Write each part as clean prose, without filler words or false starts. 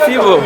Fibo.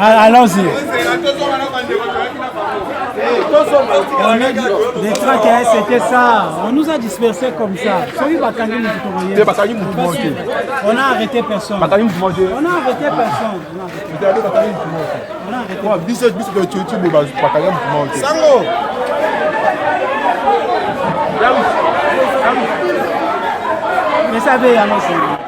Allons-y. Les traquets, c'était ça. On nous a dispersés comme ça. On a arrêté personne. On a arrêté personne. Mais ça va, allons-y.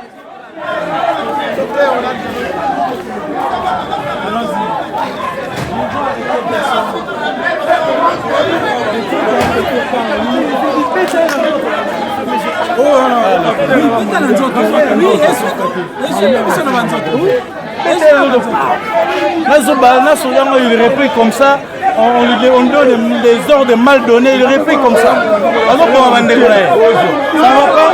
Il reprit comme ça, on donne des ordres mal donnés, il reprit comme ça. Alors qu'on va vendre ça va pas.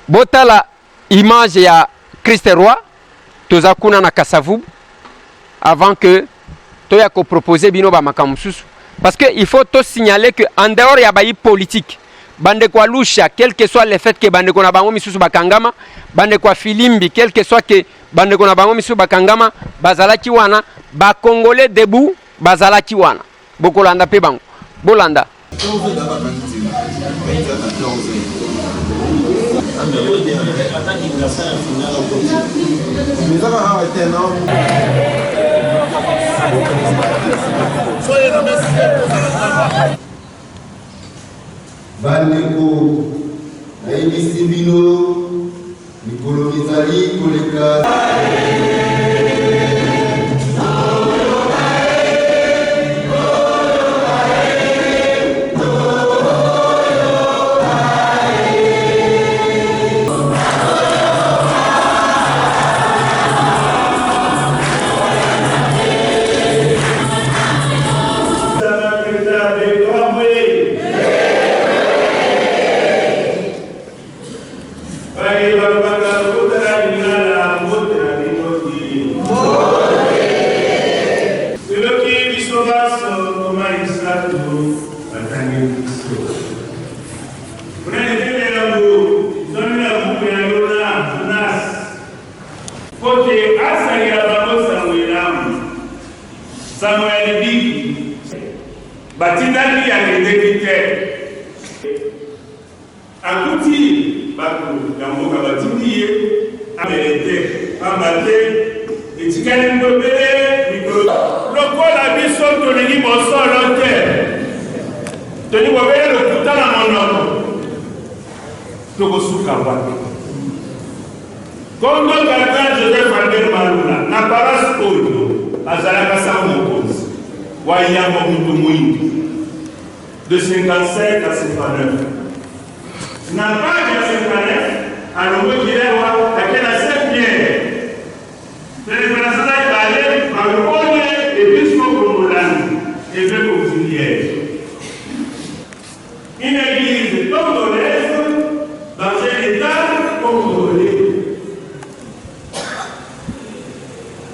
Botala image ya Christ Roi toza kuna na Kasavubu avant que toya ko proposer bino ba makamususu parce que il faut to signaler que en dehors ya bayi politique bande kwa lusha quel que soit le fait que bande ko na bango misusu bakangama bande kwa filimbi quel que soit que bande ko na bango misusu bakangama bazalaki wana ba congolais debout bazalaki wana bokolanda pe bango bolanda bandeko nayebisi bino mikolo mizali koleka Samuel Biki batindaki ya kendekite akuti baku yamoka batindiye amelete ambate etikali mbobele mikolo lokola biso tolingi bosolo te toni bobele lokuta na monoko tokosuka wapi kondo kaka Joseph Albert Malula na parasi oyo azalaka sa mokonzi wa yambo mutu mwingi de 55 à 59 na page ya 59 alongokilewa akena Saint-Pierre telefonasana ibale bakone epismo congolani évêque auxiliaire une église congolaise dans un état congolais.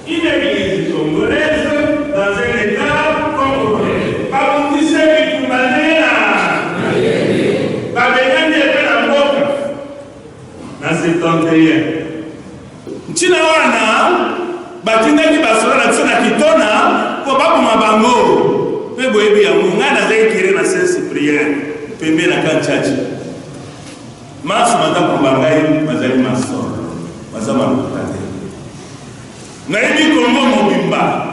Une église congolaise dans un état congolais. Pas vous disiez que vous m'avez pas venir de la boca. Dans ce temps Nchina wana batindaki basola na tsona kitona po bakoma bango pe boyebi ya mungana zaikire na Saint-Cyprien pembe na kanchachi masu mata kubangai mazali maso mazama kutate na hivi Kongo mobimba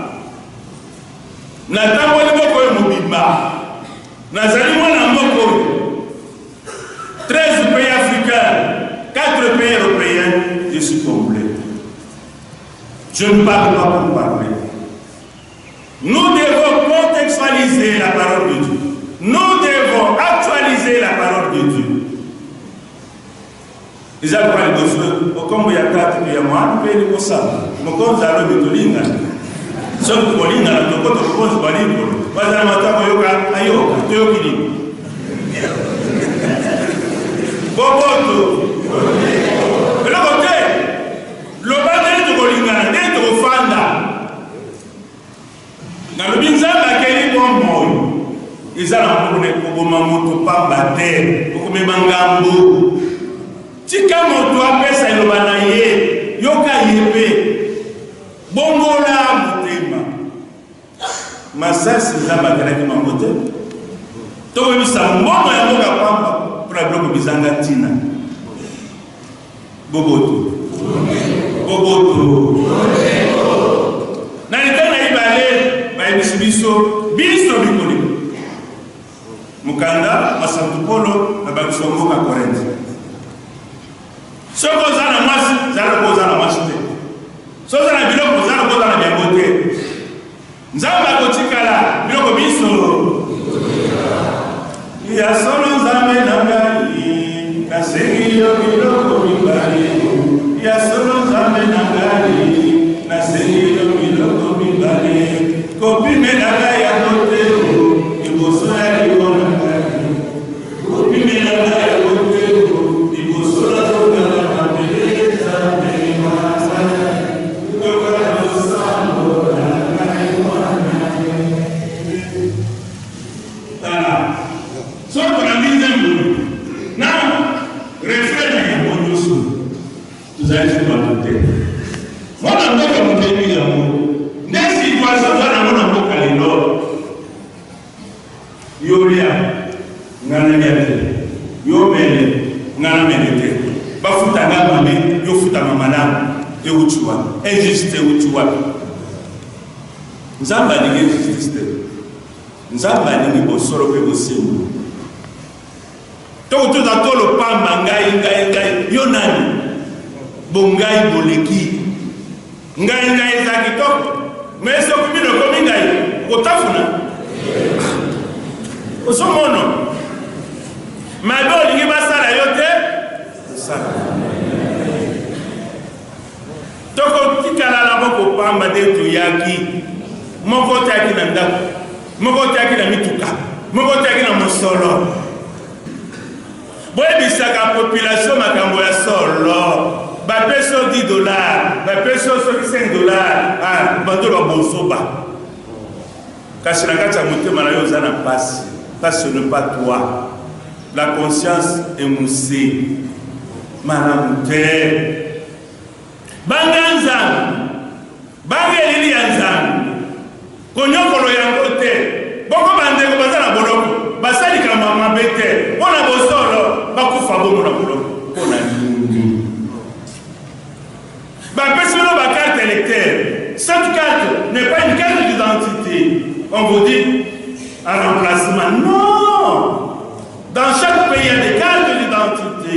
na tango liboko yo mobimba na zali mwana mboko 13 pays africains 4 pays européens je suis complet. Je ne parle pas pour parler. Nous devons contextualiser la parole de Dieu. Nous devons actualiser la parole de Dieu. Ils ont parlé de ce comme il y a 4 pays à moi, nous payons pour ça. Nous sommes à l'heure de Tolinga. Nous sommes à l'heure de Tolinga. Nous sommes à l'heure de Tolinga. Boboto. Le côté, le bas de Tolinga, de Fanda. Dans le Binzamba, quel est bon mot? Ils ont pour Mamoto Pambate, pour Memangambo. Tika moto apesa ilobana ye, yoka yebe. Bongola mutema. Masasi Zamba kalaki mamote. Towe misa mbomo ya moga pamba. Problème bizanga tina boboto boboto na litana ibale ba bisibiso biso bikoni Lukanda, Masantupolo, na Bakisongo ka Korente. Soko zana masi, zana ko zana masi te. So zana biloko zana ko zana biango te. Nzamba ko chikala, biloko biso. Ya solo nzambe na ngai, kasengi yo biloko mibali. Ya solo nzambe na ngai, kasengi yo biloko mibali. Kopi me na ngai ya kote, iboso ya likona ngai. Kopi me na ngai ya kote, iboso ya likona ngai. Nzamba ni existe. Nzamba ni bosoro pe bosimbu. To za tolo pamba ngai yo nani? Bongai boleki. Ngai za kitoko. Mais so kumino komi ngai kotafuna. Osomono. Mado ni basara yote. Sara. Toko tikala la boko pamba de tuyaki. Moko taki na ndako, moko taki na mituka, moko taki na mosolo. Boye bisaka population makambo ya solo. Ba peso $10, ba peso $5, ah, bandolo bosoba. Kasi na kati ya motema na yo za na pasi, parce que ne pas toi. La conscience est moussée. Madame te. Banganza. Bangeli yanzang. Konyokolo yango te boko bandeko bazana boloko basali kama mabete ona bosolo bakufa bomo na boloko pona nini ba personne ba carte électeur cette carte n'est pas une carte d'identité on vous dit un remplacement non dans chaque pays il y a des cartes d'identité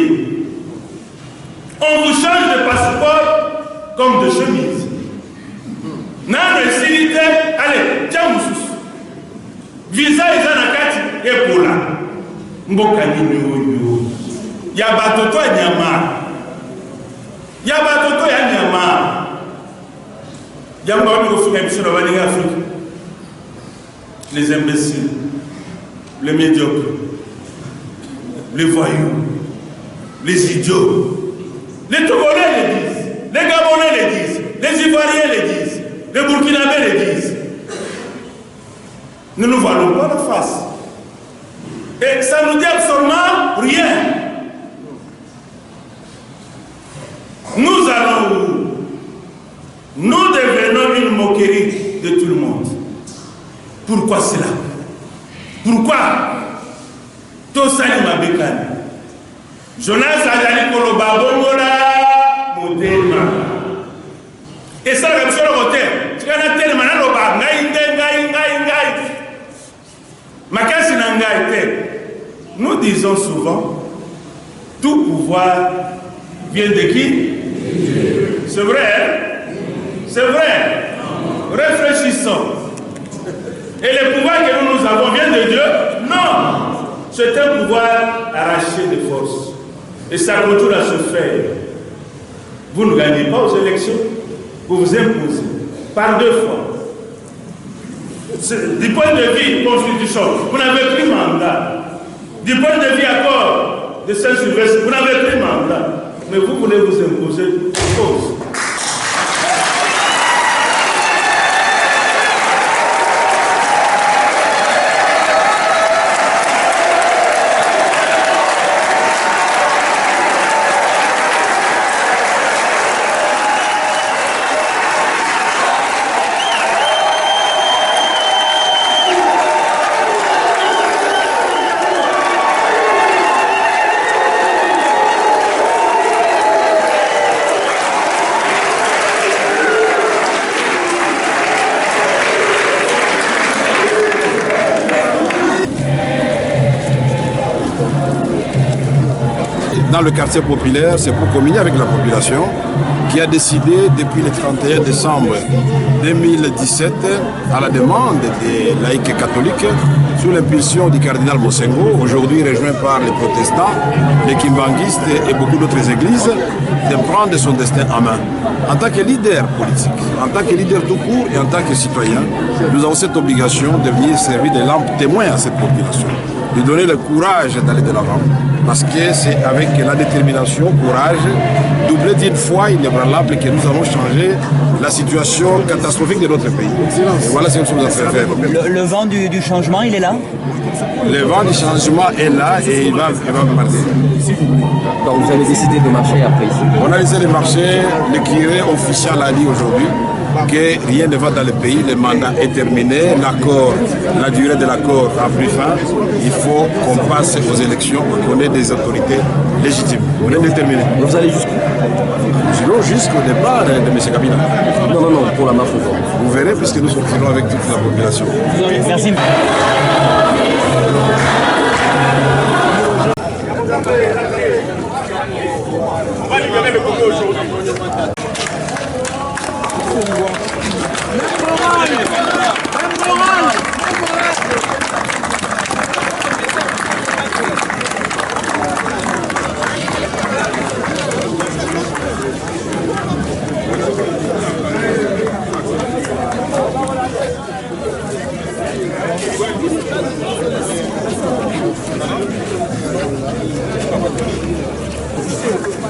on vous change de passeport comme de chemise. Nano esilite, allez, tiens mususu. Visa izana kati epola. Mboka nini oyo. Ya batoto ya nyama. Ya batoto ya nyama. Yamba wani kofunga episode wani nga Afrique. Les imbéciles, les médiocres, les voyous, les idiots. Les Togolais le disent, les Gabonais le disent, les Ivoiriens le disent. Les Burkinabés le disent. Nous ne voilons pas la face. Et ça nous dit absolument rien. Nous allons où? Nous devenons une moquerie de tout le monde. Pourquoi cela? Pourquoi? Tout ça, il m'a bécane. Jonas Adali Koloba Bongola Modema. Et ça, la mission de voter. Tu as tellement de nous disons souvent, tout pouvoir vient de qui? C'est vrai? C'est vrai? Réfléchissons. Et le pouvoir que nous avons vient de Dieu? Non! C'est un pouvoir arraché de force. Et ça continue à se faire. Vous ne gagnez pas aux élections. Vous vous imposez par 2 fois. Du point de vue constitution, vous n'avez plus mandat. Du point de vue accord de Saint-Sylvestre, vous n'avez plus mandat. Mais vous voulez vous imposer une cause. dans le quartier populaire, c'est pour communier avec la population qui a décidé depuis le 31 décembre 2017, à la demande des laïcs catholiques, sous l'impulsion du cardinal Mosengo, aujourd'hui rejoint par les protestants, les kimbanguistes et beaucoup d'autres églises, de prendre son destin en main. En tant que leader politique, en tant que leader tout court et en tant que citoyen, nous avons cette obligation de venir servir de lampe témoin à cette population, de donner le courage d'aller de l'avant. Parce que c'est avec la détermination, courage, doublé d'une foi inébranlable que nous allons changer la situation catastrophique de notre pays. Et voilà ce que nous allons faire. Le vent du changement, il est là? Le vent du changement est là et il va partir. Donc vous avez décidé de marcher après ici? On a décidé de marcher. Le curé officiel a dit aujourd'hui que rien ne va dans le pays, le mandat est terminé, l'accord, la durée de l'accord a pris fin. Il faut qu'on passe aux élections, qu'on ait des autorités légitimes. On est déterminé. Vous allez jusqu'où? Sinon, jusqu'au départ de M. Kabila. Non, pour la marche aujourd'hui. Vous verrez, puisque nous sortirons avec toute la population. Merci. On va libérer le Congo aujourd'hui.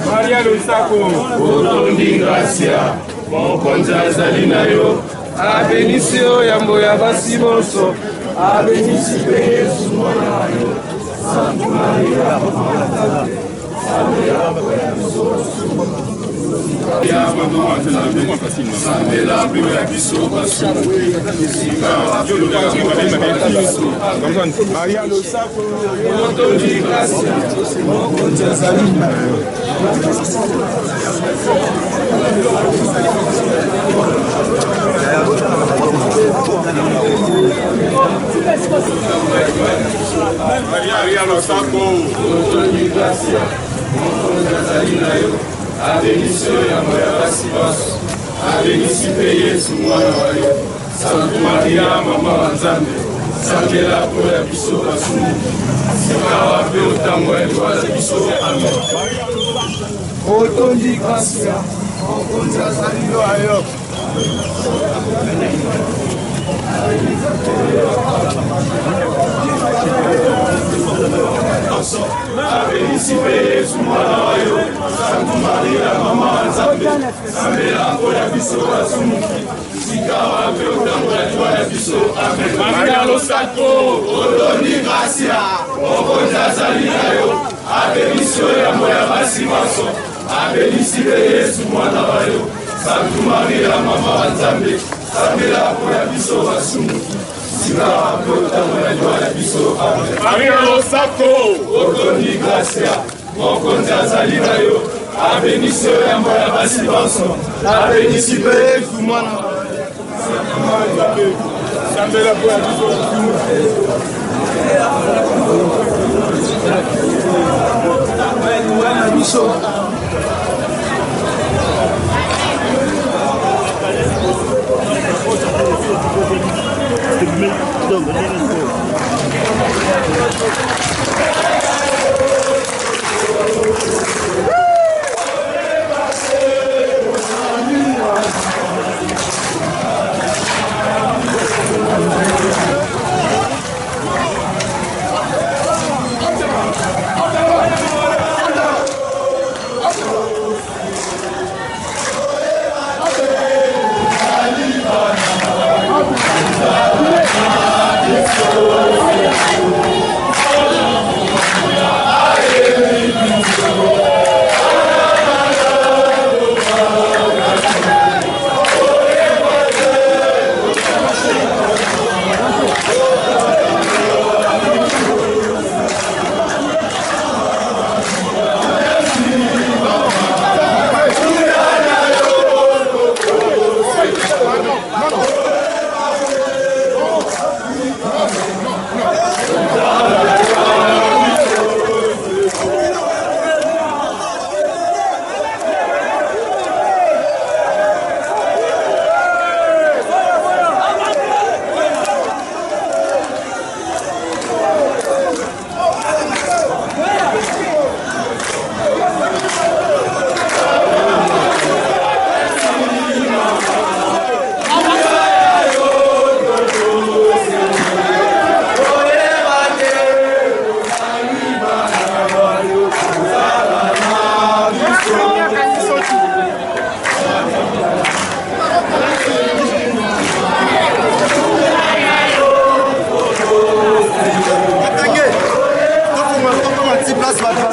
Maria Lusako, Otondi Gracia, Mokonzi azali na yo, abenisi yo yambo ya basi bonso, abenisi pe Yesu mwana na yo, Sainte Maria, Maria Lusako, Otondi Gracia, Mokonzi azali na yo. Maria Lusako, Otondi Gracia, Mokonzi azali na yo, abenisi yo yambo ya basi bonso, abenisi pe Yesu mwana wa yo, Sainte Maria mama wa Nzambe, sambela po ya biso basumu, sikawa pe otango ya liwala biso, amen. Otondi Gracia, Mokonzi azali na yo. Abenisi pe Yesu mwana wa yo, Sainte Maria mama wa Nzambe, sambela po ya biso basumu, sikawa pe otango ya liwala biso, amen. Maria Lusako, Otondi Gracia, Mokonzi azali na yo, abenisi yo yambo ya basi bonso, abenisi pe Yesu mwana wa yo, Sainte Maria mama wa Nzambe, sambela po ya biso basumu, sikawa pe otango ya liwala biso, amen. Maria Lusako, Otondi Gracia, Mokonzi azali na yo, abenisi yo yambo ya basi bonso, abenisi pe Yesu mwana wa yo, sambela po ya biso basumu. place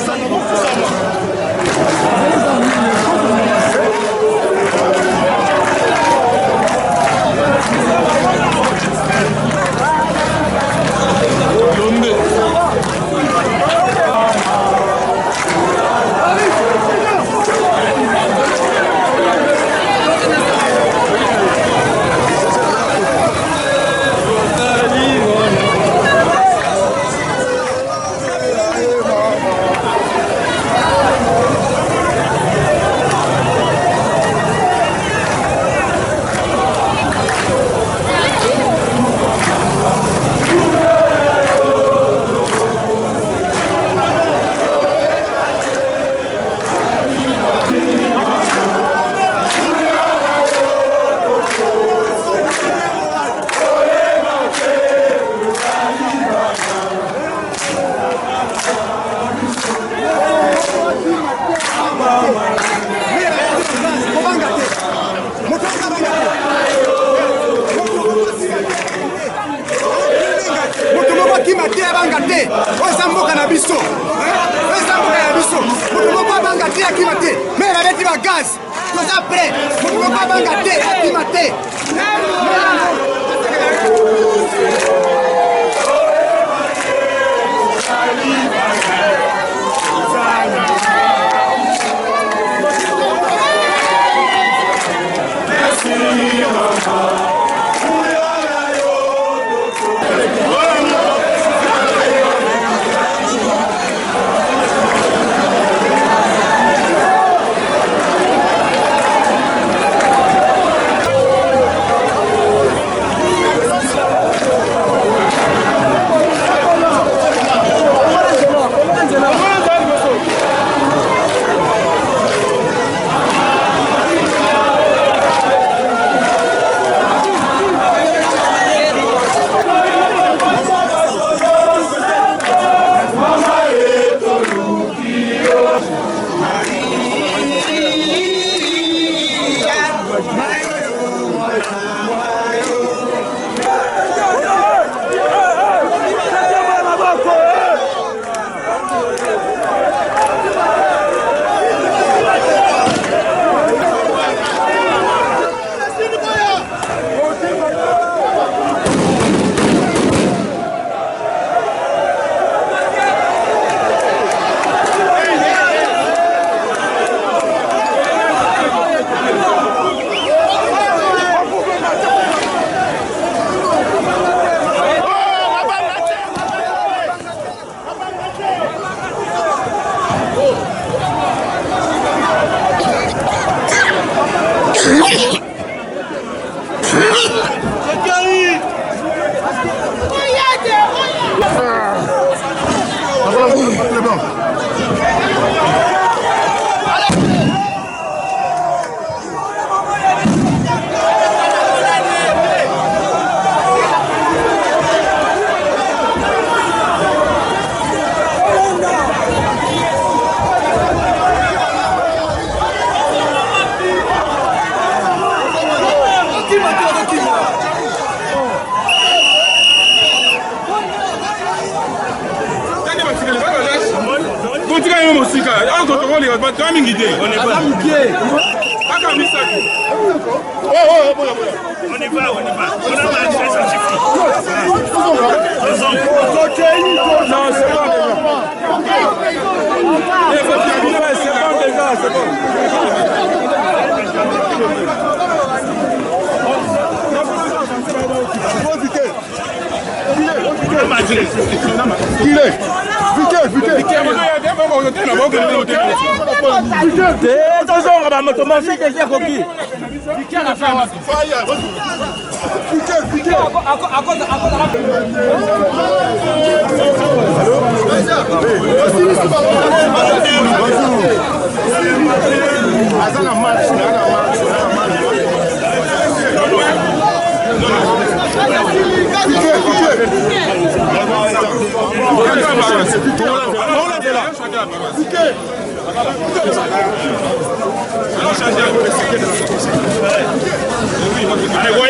Allez,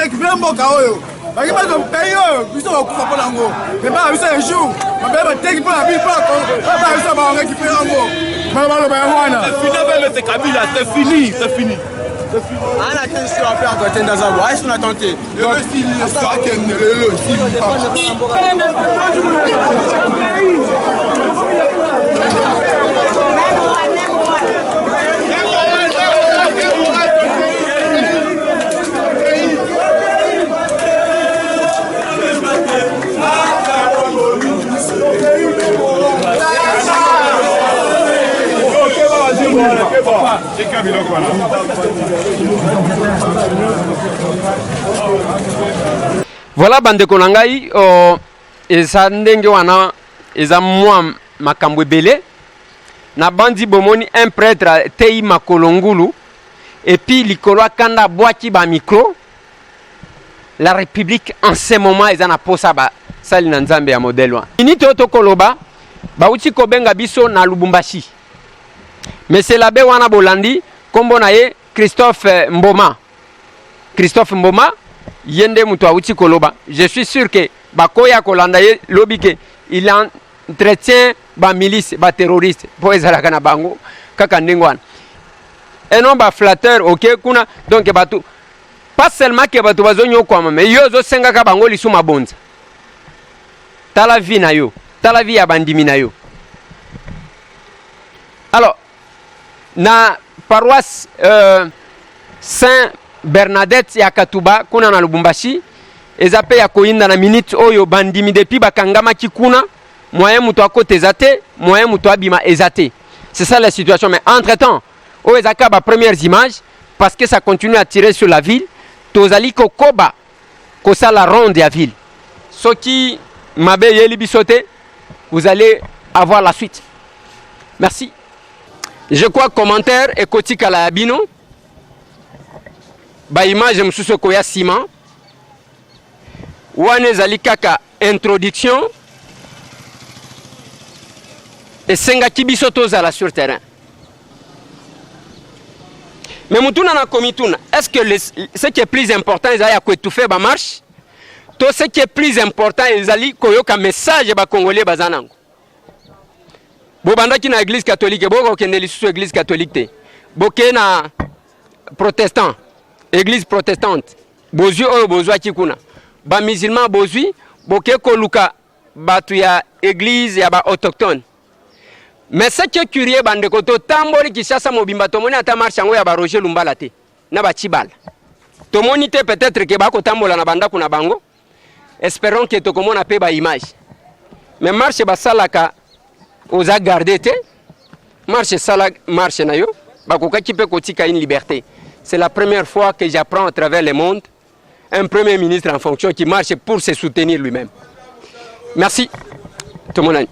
récupérer mboka oyo baki bazo pays oyo biso bakufa mpo nango me baa biso un jour mabe bateki mpo na biso baa biso barécupérer yango baloba yango wana c'est Kabila, c'est fini, c'est fini. On a qu'une histoire à faire à côté d'Azabo. Est-ce qu'on a tenté? Voilà. Voilà bandeko na ngai eza ndenge wana eza mwa makambo ebele na bandi bomoni un prêtre tei makolongulu et puis likolo akanda bwaki ba micro la république en ce moment eza na posa ba sali na nzambe ya modèle wa inito tokoloba bauti kobenga biso na Lubumbashi mais c'est l'abbé wana bolandi kombo na ye Christophe Mboma yende muto auti koloba. Je suis sûr que bakoya kolanda ye lobike il entretient ba milice ba terroriste po ezalaka na bango kaka ndengwana et non ba flatteur ok kuna donc batu pas seulement que batu bazonyo kwa mais yo zo senga ka bango lisu mabonza tala vie na yo tala vie ya bandimi na yo. Alors na paroisse Saint Bernadette ya Katuba kuna na Lubumbashi ezape ya koinda na minute oyo bandimi depuis bakangama kikuna moyen muto akote ezate moyen muto abima ezate. C'est ça la situation, mais entre-temps o ezaka ba premières images parce que ça continue à tirer sur la ville tozali kokoba kosa la ronde ya ville soki mabe yeli bisote vous allez avoir la suite. Merci. Je crois commentaire et kotika la bino ba image msusu koya ciment wane zali kaka introduction et senga kibiso tozala sur terrain. Mais mutuna na komituna est-ce que ce qui est plus important ezali ko étouffer ba marche to ce qui est plus important ezali koyoka message ba congolais bazanango bobandaki na église catholique boko kende lisusu église catholique te boke na protestant église protestante bozui oyo bozwa kikuna ba musulman bozui boke koluka batu ya église ya ba autochtone. Mais ce qui est curieux bandeko to tamboli Kinshasa mobimba tomoni ata marche yango ya ba Roger Lumbala te na ba Chibala tomoni te peut-être que ba ko tambola na banda kuna bango espérons que to komona pe ba image mais marche ba salaka oza garder te marche sala marche na yo ba ko kakipe kotika une liberté. C'est la première fois que j'apprends à travers le monde un premier ministre en fonction qui marche pour se soutenir lui-même. Merci tout le monde.